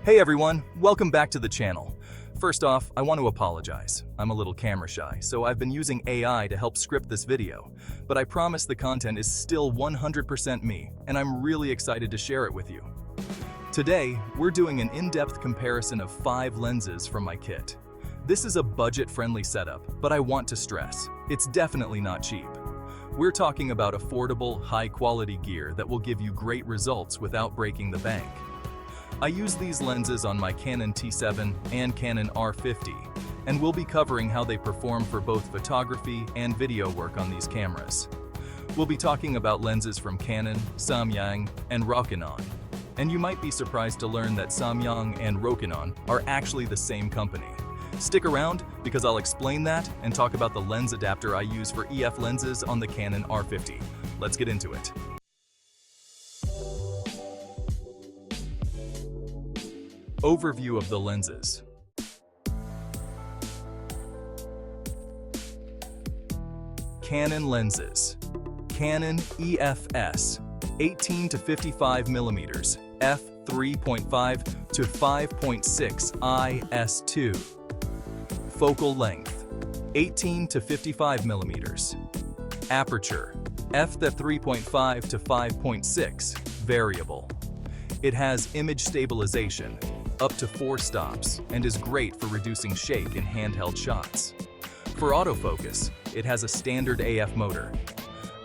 Hey everyone, welcome back to the channel. First off, I want to apologize. I'm a little camera shy, so I've been using AI to help script this video. But I promise the content is still 100% me, and I'm really excited to share it with you. Today, we're doing an in-depth comparison of 5 lenses from my kit. This is a budget-friendly setup, but I want to stress, it's definitely not cheap. We're talking about affordable, high-quality gear that will give you great results without breaking the bank. I use these lenses on my Canon T7 and Canon R50, and we'll be covering how they perform for both photography and video work on these cameras. We'll be talking about lenses from Canon, Samyang, and Canon. And you might be surprised to learn that Samyang and Canon are actually the same company. Stick around because I'll explain that and talk about the lens adapter I use for EF lenses on the Canon R50. Let's get into it. Overview of the lenses. Canon lenses. Canon EFS 18 to 55 mm f3.5 to 5.6 IS2. Focal length 18 to 55 mm. Aperture f3.5 to 5.6 variable. It has image stabilization up to 4 stops and is great for reducing shake in handheld shots. For autofocus, it has a standard AF motor.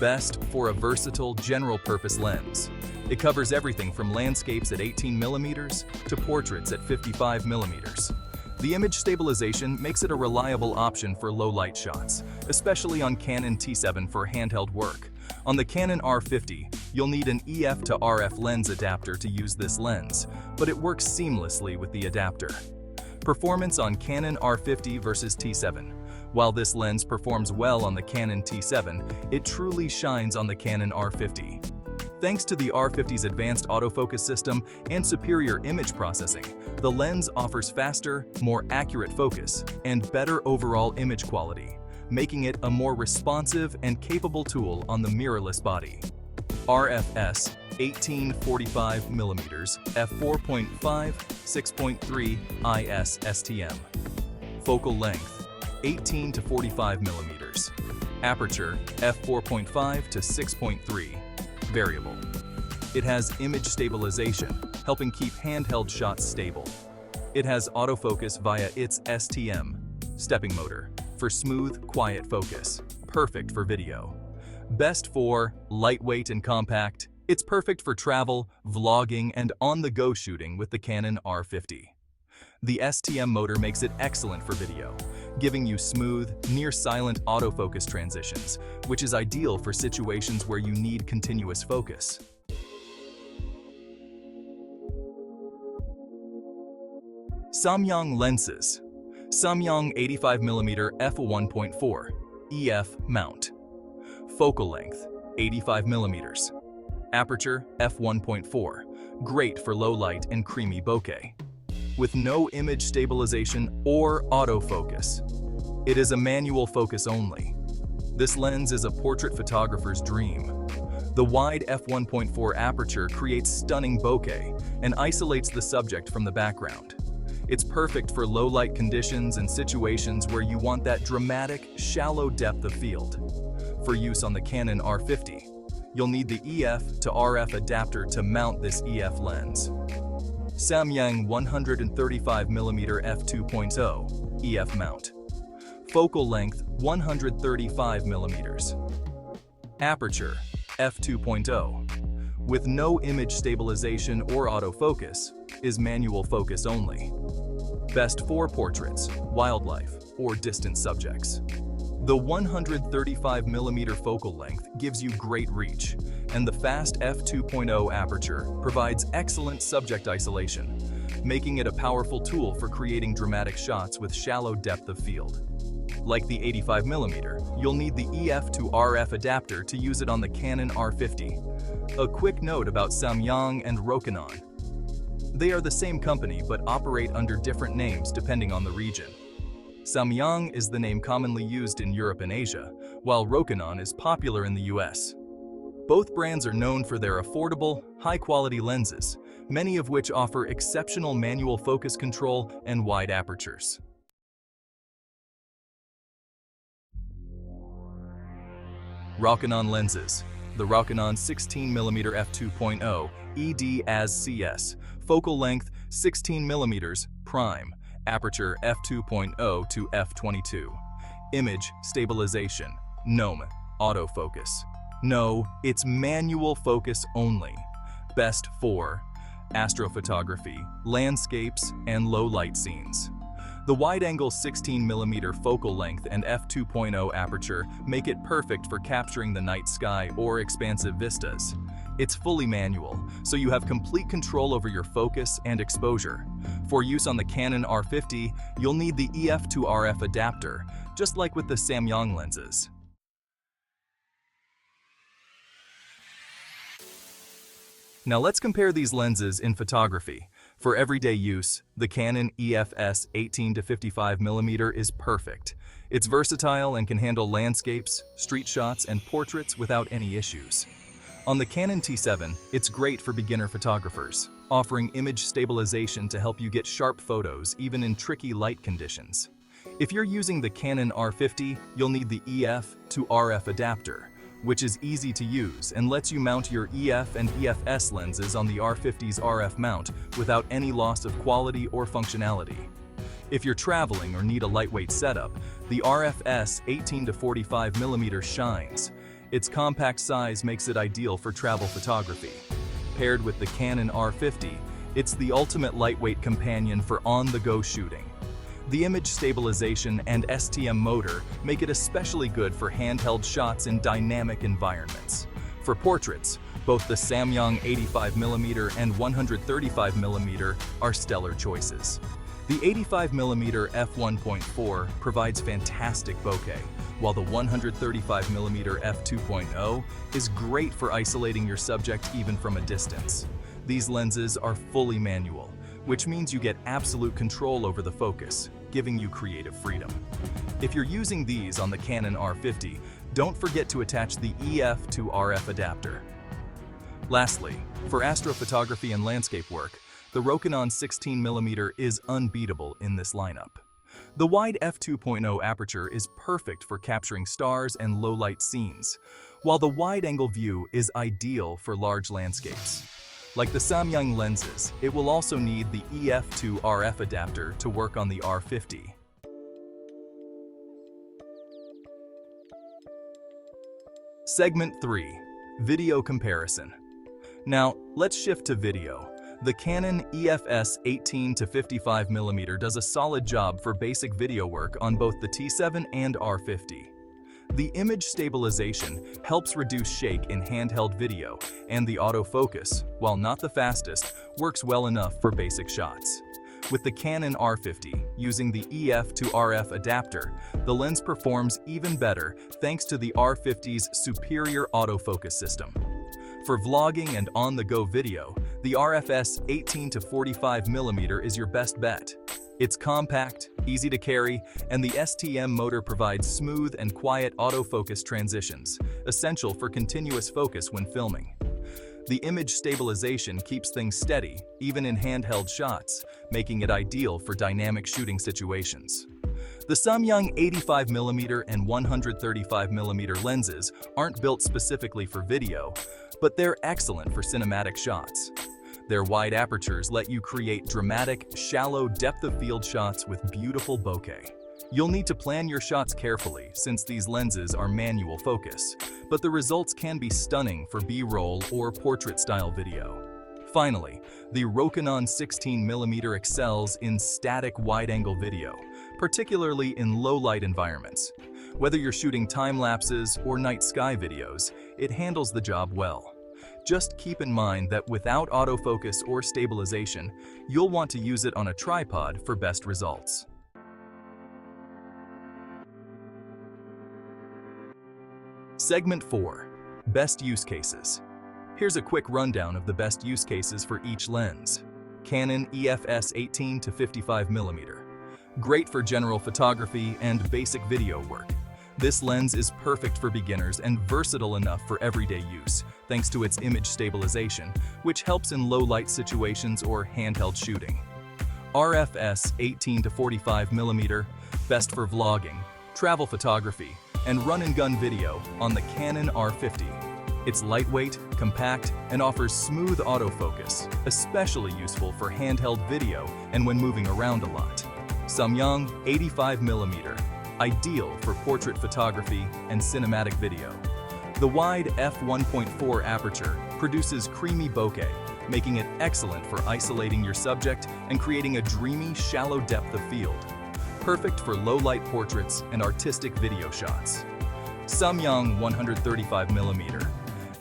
Best for a versatile general-purpose lens. It covers everything from landscapes at 18 mm to portraits at 55 mm. The image stabilization makes it a reliable option for low-light shots, especially on Canon T7 for handheld work. On the Canon R50, you'll need an EF to RF lens adapter to use this lens, but it works seamlessly with the adapter. Performance on Canon R50 versus T7. While this lens performs well on the Canon T7, it truly shines on the Canon R50. Thanks to the R50's advanced autofocus system and superior image processing, the lens offers faster, more accurate focus and better overall image quality, making it a more responsive and capable tool on the mirrorless body. RFS 18-45 mm f4.5 6.3 IS STM. Focal length 18 to 45 mm. Aperture f4.5 to 6.3 variable. It has image stabilization, helping keep handheld shots stable. It has autofocus via its STM stepping motor for smooth, quiet focus, perfect for video. Best for lightweight and compact. It's perfect for travel, vlogging, and on-the-go shooting with the Canon R50. The STM motor makes it excellent for video, giving you smooth, near-silent autofocus transitions, which is ideal for situations where you need continuous focus. Samyang lenses. Samyang 85 mm f1.4 EF mount. Focal length 85 mm. Aperture f1.4, great for low light and creamy bokeh. With no image stabilization or autofocus. It is a manual focus only. This lens is a portrait photographer's dream. The wide f1.4 aperture creates stunning bokeh and isolates the subject from the background. It's perfect for low-light conditions and situations where you want that dramatic, shallow depth of field. For use on the Canon R50, you'll need the EF to RF adapter to mount this EF lens. Samyang 135 mm f2.0 EF mount. Focal length 135 mm. Aperture f2.0. With no image stabilization or autofocus, is manual focus only. Best for portraits, wildlife, or distant subjects. The 135 mm focal length gives you great reach, and the fast f2.0 aperture provides excellent subject isolation, making it a powerful tool for creating dramatic shots with shallow depth of field. Like the 85 mm, you'll need the EF to RF adapter to use it on the Canon R50. A quick note about Samyang and Canon. They are the same company but operate under different names depending on the region. Samyang is the name commonly used in Europe and Asia, while Canon is popular in the US. Both brands are known for their affordable, high-quality lenses, many of which offer exceptional manual focus control and wide apertures. Canon lenses. The Canon 16mm f2.0 ED as CS, focal length 16mm prime, aperture f2.0 to f22. Image stabilization, NOM, autofocus. No, it's manual focus only. Best for astrophotography, landscapes, and low-light scenes. The wide-angle 16mm focal length and f2.0 aperture make it perfect for capturing the night sky or expansive vistas. It's fully manual, so you have complete control over your focus and exposure. For use on the Canon R50, you'll need the EF to RF adapter, just like with the Samyang lenses. Now let's compare these lenses in photography. For everyday use, the Canon EFS 18-55mm is perfect. It's versatile and can handle landscapes, street shots, and portraits without any issues. On the Canon T7, it's great for beginner photographers, offering image stabilization to help you get sharp photos even in tricky light conditions. If you're using the Canon R50, you'll need the EF to RF adapter, which is easy to use and lets you mount your EF and EFS lenses on the R50's RF mount without any loss of quality or functionality. If you're traveling or need a lightweight setup, the RFS 18-45mm shines. Its compact size makes it ideal for travel photography. Paired with the Canon R50, it's the ultimate lightweight companion for on-the-go shooting. The image stabilization and STM motor make it especially good for handheld shots in dynamic environments. For portraits, both the Samyang 85mm and 135mm are stellar choices. The 85mm f1.4 provides fantastic bokeh, while the 135mm f2.0 is great for isolating your subject even from a distance. These lenses are fully manual, which means you get absolute control over the focus, giving you creative freedom. If you're using these on the Canon R50, don't forget to attach the EF to RF adapter. Lastly, for astrophotography and landscape work, the Canon 16mm is unbeatable in this lineup. The wide f2.0 aperture is perfect for capturing stars and low-light scenes, while the wide-angle view is ideal for large landscapes. Like the Samyang lenses, it will also need the EF to RF adapter to work on the R50. Segment 3. Video comparison. Now, let's shift to video. The Canon EFS 18-55mm does a solid job for basic video work on both the T7 and R50. The image stabilization helps reduce shake in handheld video, and the autofocus, while not the fastest, works well enough for basic shots. With the Canon R50, using the EF to RF adapter, the lens performs even better thanks to the R50's superior autofocus system. For vlogging and on-the-go video, the RFS 18-45mm is your best bet. It's compact, easy to carry, and the STM motor provides smooth and quiet autofocus transitions, essential for continuous focus when filming. The image stabilization keeps things steady, even in handheld shots, making it ideal for dynamic shooting situations. The Samyang 85mm and 135mm lenses aren't built specifically for video, but they're excellent for cinematic shots. Their wide apertures let you create dramatic, shallow depth-of-field shots with beautiful bokeh. You'll need to plan your shots carefully since these lenses are manual focus, but the results can be stunning for B-roll or portrait-style video. Finally, the Canon 16mm excels in static wide-angle video, particularly in low-light environments. Whether you're shooting time-lapses or night sky videos, it handles the job well. Just keep in mind that without autofocus or stabilization, you'll want to use it on a tripod for best results. Segment 4. Best use cases. Here's a quick rundown of the best use cases for each lens. Canon EFS 18-55mm. Great for general photography and basic video work. This lens is perfect for beginners and versatile enough for everyday use, thanks to its image stabilization, which helps in low-light situations or handheld shooting. RFS 18 to 45mm, best for vlogging, travel photography, and run-and-gun video on the Canon R50. It's lightweight, compact, and offers smooth autofocus, especially useful for handheld video and when moving around a lot. Samyang 85mm, ideal for portrait photography and cinematic video. The wide f1.4 aperture produces creamy bokeh, making it excellent for isolating your subject and creating a dreamy, shallow depth of field. Perfect for low-light portraits and artistic video shots. Samyang 135mm,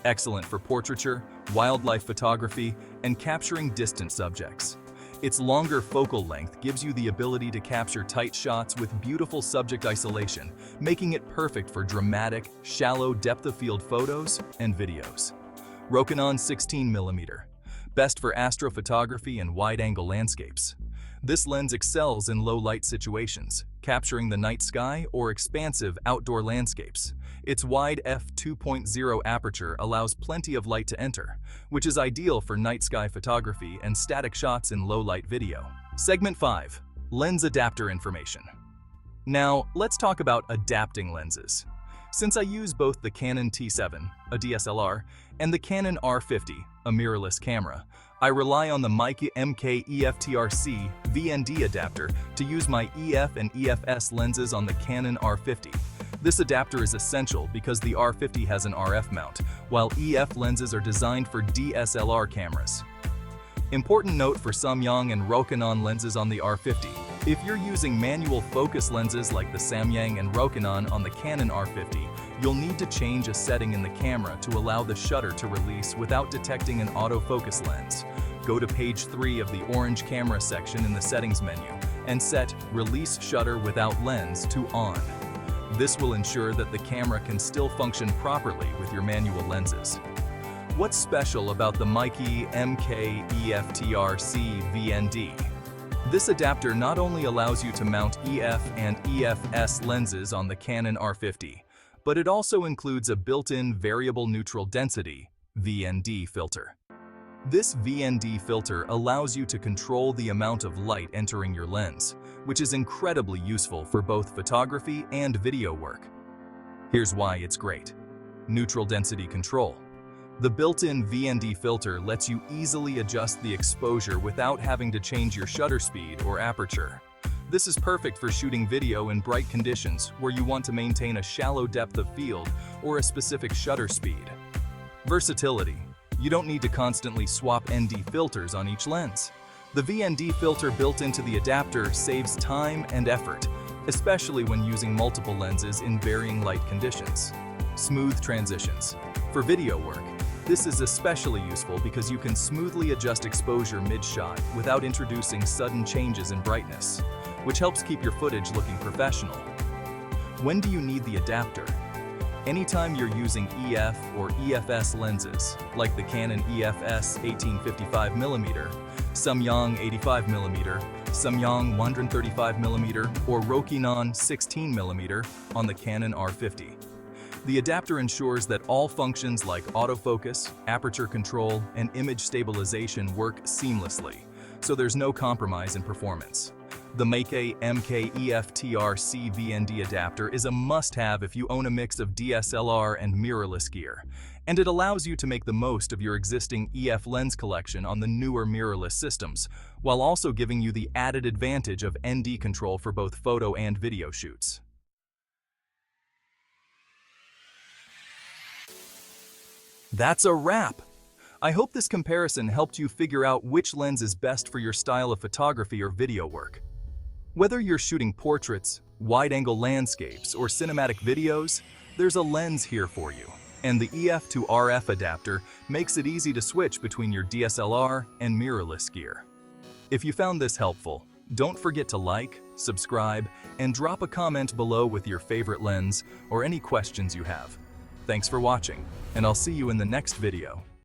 excellent for portraiture, wildlife photography, and capturing distant subjects. Its longer focal length gives you the ability to capture tight shots with beautiful subject isolation, making it perfect for dramatic, shallow depth-of-field photos and videos. Canon 16mm, best for astrophotography and wide-angle landscapes. This lens excels in low-light situations, capturing the night sky or expansive outdoor landscapes. Its wide f2.0 aperture allows plenty of light to enter, which is ideal for night sky photography and static shots in low-light video. Segment 5. Lens adapter information. Now, let's talk about adapting lenses. Since I use both the Canon T7, a DSLR, and the Canon R50, a mirrorless camera, I rely on the Meike MK-EF-TRC VND adapter to use my EF and EFS lenses on the Canon R50. This adapter is essential because the R50 has an RF mount, while EF lenses are designed for DSLR cameras. Important note for Samyang and Canon lenses on the R50. If you're using manual focus lenses like the Samyang and Canon on the Canon R50, you'll need to change a setting in the camera to allow the shutter to release without detecting an autofocus lens. Go to page 3 of the orange camera section in the settings menu and set Release Shutter Without Lens to On. This will ensure that the camera can still function properly with your manual lenses. What's special about the Meike MK-EF-TRC VND? This adapter not only allows you to mount EF and EFS lenses on the Canon R50, but it also includes a built-in variable neutral density (VND) filter. This VND filter allows you to control the amount of light entering your lens, which is incredibly useful for both photography and video work. Here's why it's great. Neutral density control. The built-in VND filter lets you easily adjust the exposure without having to change your shutter speed or aperture. This is perfect for shooting video in bright conditions where you want to maintain a shallow depth of field or a specific shutter speed. Versatility. You don't need to constantly swap ND filters on each lens. The VND filter built into the adapter saves time and effort, especially when using multiple lenses in varying light conditions. Smooth transitions. For video work, this is especially useful because you can smoothly adjust exposure mid-shot without introducing sudden changes in brightness, which helps keep your footage looking professional. When do you need the adapter? Anytime you're using EF or EFS lenses, like the Canon EFS 1855mm, Samyang 85mm, Samyang 135mm, or Canon 16mm on the Canon R50. The adapter ensures that all functions like autofocus, aperture control, and image stabilization work seamlessly, so there's no compromise in performance. The Meike MK-EF-TRC VND adapter is a must-have if you own a mix of DSLR and mirrorless gear, and it allows you to make the most of your existing EF lens collection on the newer mirrorless systems, while also giving you the added advantage of ND control for both photo and video shoots. That's a wrap! I hope this comparison helped you figure out which lens is best for your style of photography or video work. Whether you're shooting portraits, wide-angle landscapes, or cinematic videos, there's a lens here for you. And the EF to RF adapter makes it easy to switch between your DSLR and mirrorless gear. If you found this helpful, don't forget to like, subscribe, and drop a comment below with your favorite lens or any questions you have. Thanks for watching, and I'll see you in the next video.